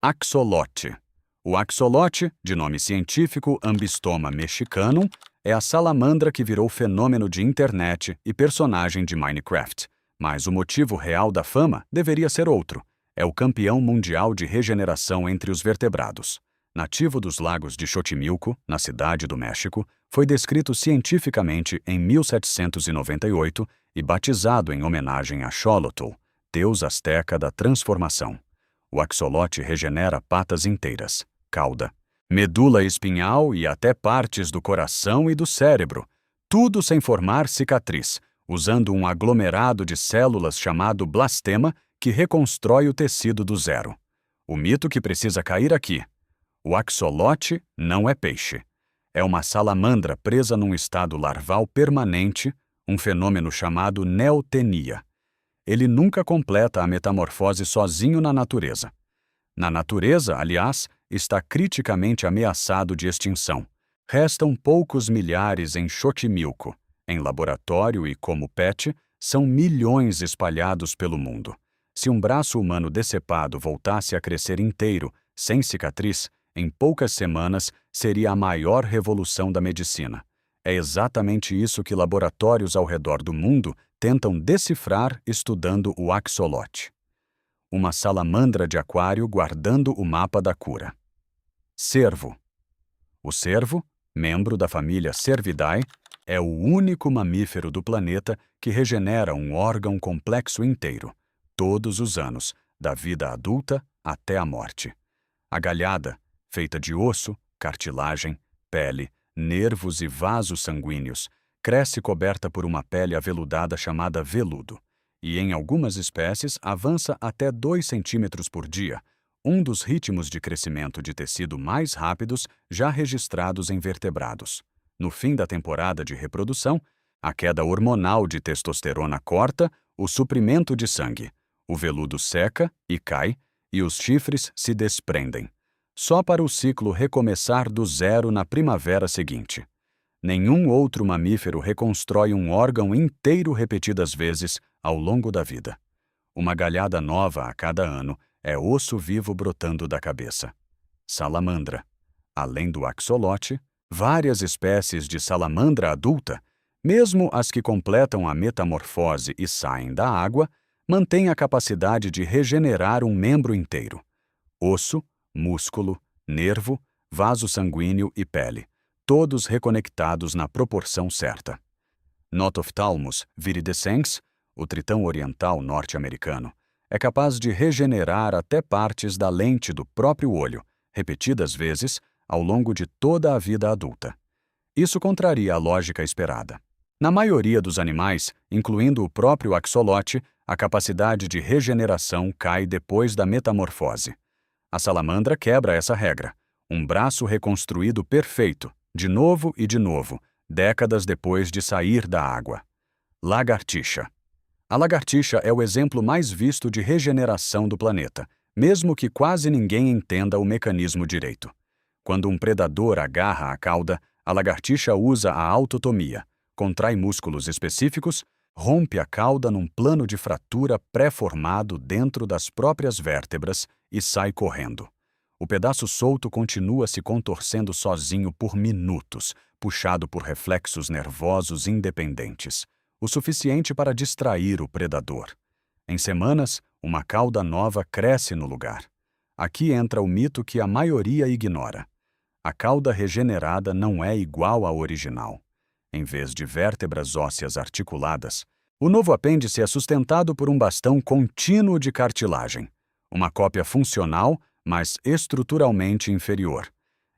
Axolote. O axolote, de nome científico Ambystoma mexicanum, é a salamandra que virou fenômeno de internet e personagem de Minecraft. Mas o motivo real da fama deveria ser outro. É o campeão mundial de regeneração entre os vertebrados. Nativo dos lagos de Xochimilco, na Cidade do México, foi descrito cientificamente em 1798 e batizado em homenagem a Xolotl, deus asteca da transformação. O axolote regenera patas inteiras, cauda, medula espinhal e até partes do coração e do cérebro, tudo sem formar cicatriz, usando um aglomerado de células chamado blastema que reconstrói o tecido do zero. O mito que precisa cair aqui: o axolote não é peixe. É uma salamandra presa num estado larval permanente, um fenômeno chamado neotenia. Ele nunca completa a metamorfose sozinho na natureza. Na natureza, aliás, está criticamente ameaçado de extinção. Restam poucos milhares em Xochimilco. Em laboratório e como pet, são milhões espalhados pelo mundo. Se um braço humano decepado voltasse a crescer inteiro, sem cicatriz, em poucas semanas seria a maior revolução da medicina. É exatamente isso que laboratórios ao redor do mundo tentam decifrar estudando o axolote. Uma salamandra de aquário guardando o mapa da cura. Cervo. O cervo, membro da família Cervidae, é o único mamífero do planeta que regenera um órgão complexo inteiro, todos os anos, da vida adulta até a morte. A galhada, feita de osso, cartilagem, pele, nervos e vasos sanguíneos, cresce coberta por uma pele aveludada chamada veludo, e em algumas espécies avança até 2 centímetros por dia, um dos ritmos de crescimento de tecido mais rápidos já registrados em vertebrados. No fim da temporada de reprodução, a queda hormonal de testosterona corta o suprimento de sangue, o veludo seca e cai, e os chifres se desprendem, só para o ciclo recomeçar do zero na primavera seguinte. Nenhum outro mamífero reconstrói um órgão inteiro repetidas vezes ao longo da vida. Uma galhada nova a cada ano é osso vivo brotando da cabeça. Salamandra. Além do axolote, várias espécies de salamandra adulta, mesmo as que completam a metamorfose e saem da água, mantêm a capacidade de regenerar um membro inteiro. Osso, músculo, nervo, vaso sanguíneo e pele, todos reconectados na proporção certa. Notophthalmus viridescens, o tritão oriental norte-americano, é capaz de regenerar até partes da lente do próprio olho, repetidas vezes, ao longo de toda a vida adulta. Isso contraria a lógica esperada. Na maioria dos animais, incluindo o próprio axolote, a capacidade de regeneração cai depois da metamorfose. A salamandra quebra essa regra. Um braço reconstruído perfeito, de novo e de novo, décadas depois de sair da água. Lagartixa. A lagartixa é o exemplo mais visto de regeneração do planeta, mesmo que quase ninguém entenda o mecanismo direito. Quando um predador agarra a cauda, a lagartixa usa a autotomia, contrai músculos específicos, rompe a cauda num plano de fratura pré-formado dentro das próprias vértebras e sai correndo. O pedaço solto continua se contorcendo sozinho por minutos, puxado por reflexos nervosos independentes, o suficiente para distrair o predador. Em semanas, uma cauda nova cresce no lugar. Aqui entra o mito que a maioria ignora. A cauda regenerada não é igual à original. Em vez de vértebras ósseas articuladas, o novo apêndice é sustentado por um bastão contínuo de cartilagem, uma cópia funcional, mas estruturalmente inferior.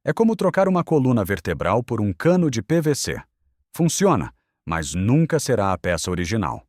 É como trocar uma coluna vertebral por um cano de PVC. Funciona, mas nunca será a peça original.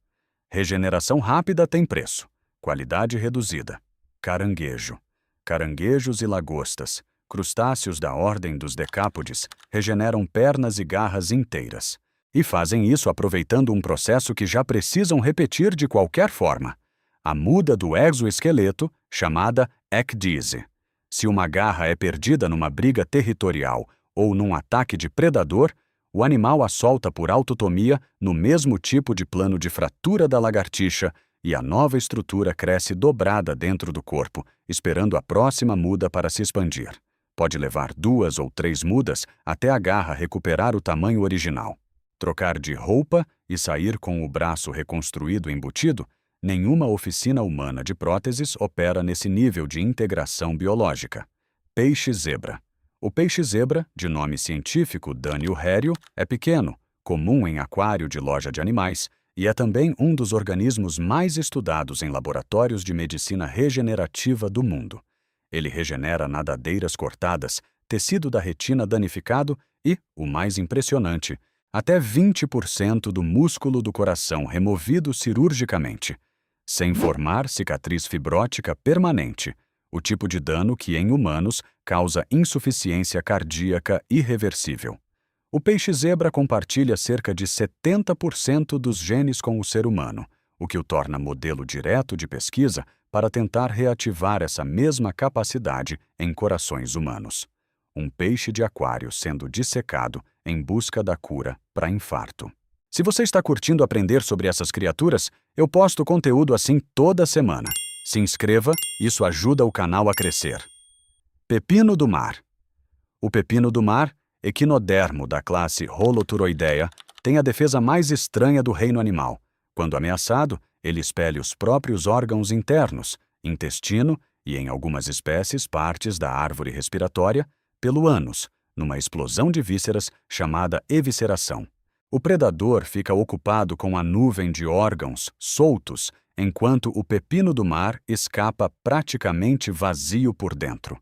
Regeneração rápida tem preço. Qualidade reduzida. Caranguejo. Caranguejos e lagostas, crustáceos da ordem dos decápodes, regeneram pernas e garras inteiras. E fazem isso aproveitando um processo que já precisam repetir de qualquer forma: a muda do exoesqueleto, chamada ecdise. Se uma garra é perdida numa briga territorial ou num ataque de predador, o animal a solta por autotomia no mesmo tipo de plano de fratura da lagartixa e a nova estrutura cresce dobrada dentro do corpo, esperando a próxima muda para se expandir. Pode levar 2 ou 3 mudas até a garra recuperar o tamanho original. Trocar de roupa e sair com o braço reconstruído embutido, nenhuma oficina humana de próteses opera nesse nível de integração biológica. Peixe-zebra. O peixe-zebra, de nome científico Daniel Herriot, é pequeno, comum em aquário de loja de animais, e é também um dos organismos mais estudados em laboratórios de medicina regenerativa do mundo. Ele regenera nadadeiras cortadas, tecido da retina danificado e, o mais impressionante, até 20% do músculo do coração removido cirurgicamente, sem formar cicatriz fibrótica permanente, o tipo de dano que em humanos causa insuficiência cardíaca irreversível. O peixe-zebra compartilha cerca de 70% dos genes com o ser humano, o que o torna modelo direto de pesquisa para tentar reativar essa mesma capacidade em corações humanos. Um peixe de aquário sendo dissecado em busca da cura para infarto. Se você está curtindo aprender sobre essas criaturas, eu posto conteúdo assim toda semana. Se inscreva, isso ajuda o canal a crescer. Pepino do mar. O pepino do mar, equinodermo da classe Holoturoidea, tem a defesa mais estranha do reino animal. Quando ameaçado, ele expele os próprios órgãos internos, intestino e, em algumas espécies, partes da árvore respiratória, pelo ânus, numa explosão de vísceras chamada evisceração. O predador fica ocupado com a nuvem de órgãos soltos, enquanto o pepino do mar escapa praticamente vazio por dentro.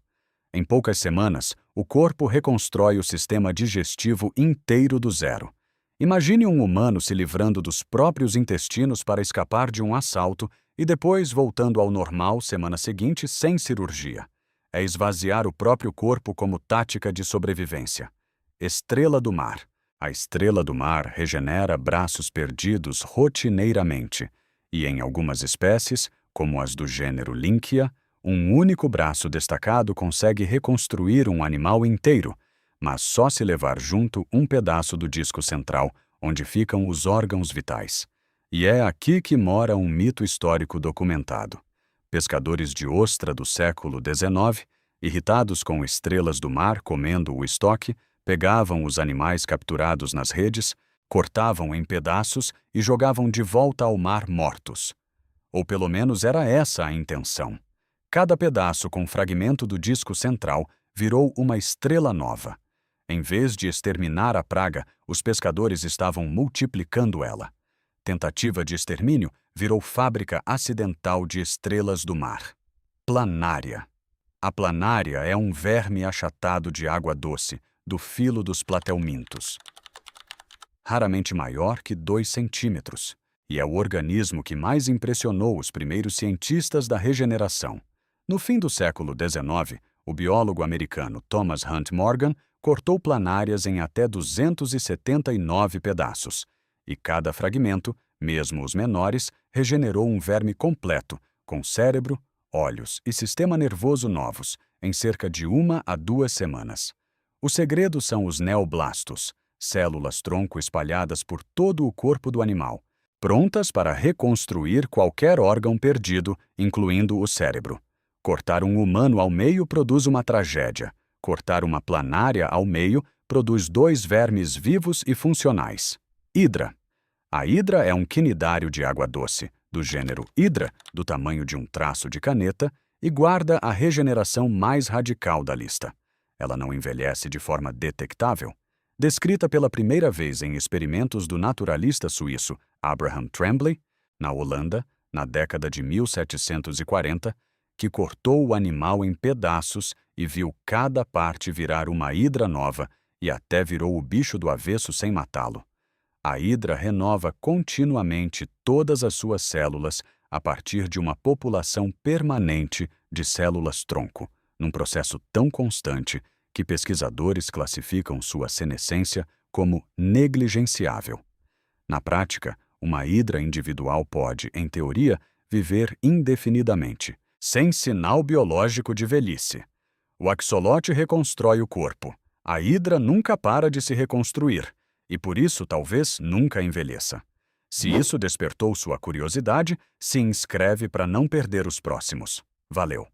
Em poucas semanas, o corpo reconstrói o sistema digestivo inteiro do zero. Imagine um humano se livrando dos próprios intestinos para escapar de um assalto e depois voltando ao normal semana seguinte sem cirurgia. É esvaziar o próprio corpo como tática de sobrevivência. Estrela do mar. A estrela do mar regenera braços perdidos rotineiramente e, em algumas espécies, como as do gênero Lynchia, um único braço destacado consegue reconstruir um animal inteiro, mas só se levar junto um pedaço do disco central, onde ficam os órgãos vitais. E é aqui que mora um mito histórico documentado. Pescadores de ostra do século XIX, irritados com estrelas do mar comendo o estoque, pegavam os animais capturados nas redes, cortavam em pedaços e jogavam de volta ao mar mortos. Ou pelo menos era essa a intenção. Cada pedaço com fragmento do disco central virou uma estrela nova. Em vez de exterminar a praga, os pescadores estavam multiplicando ela. Tentativa de extermínio virou fábrica acidental de estrelas do mar. Planária. A planária é um verme achatado de água doce, do filo dos platelmintos. Raramente maior que 2 centímetros, e é o organismo que mais impressionou os primeiros cientistas da regeneração. No fim do século XIX, o biólogo americano Thomas Hunt Morgan cortou planárias em até 279 pedaços, e cada fragmento, mesmo os menores, regenerou um verme completo, com cérebro, olhos e sistema nervoso novos, em cerca de 1 a 2 semanas. O segredo são os neoblastos, células-tronco espalhadas por todo o corpo do animal, prontas para reconstruir qualquer órgão perdido, incluindo o cérebro. Cortar um humano ao meio produz uma tragédia. Cortar uma planária ao meio produz 2 vermes vivos e funcionais. Hidra. A hidra é um quinidário de água doce, do gênero Hydra, do tamanho de um traço de caneta, e guarda a regeneração mais radical da lista. Ela não envelhece de forma detectável. Descrita pela primeira vez em experimentos do naturalista suíço Abraham Tremblay, na Holanda, na década de 1740, que cortou o animal em pedaços e viu cada parte virar uma hidra nova e até virou o bicho do avesso sem matá-lo. A hidra renova continuamente todas as suas células a partir de uma população permanente de células-tronco, num processo tão constante que pesquisadores classificam sua senescência como negligenciável. Na prática, uma hidra individual pode, em teoria, viver indefinidamente, sem sinal biológico de velhice. O axolote reconstrói o corpo. A hidra nunca para de se reconstruir, e por isso talvez nunca envelheça. Se isso despertou sua curiosidade, se inscreve para não perder os próximos. Valeu!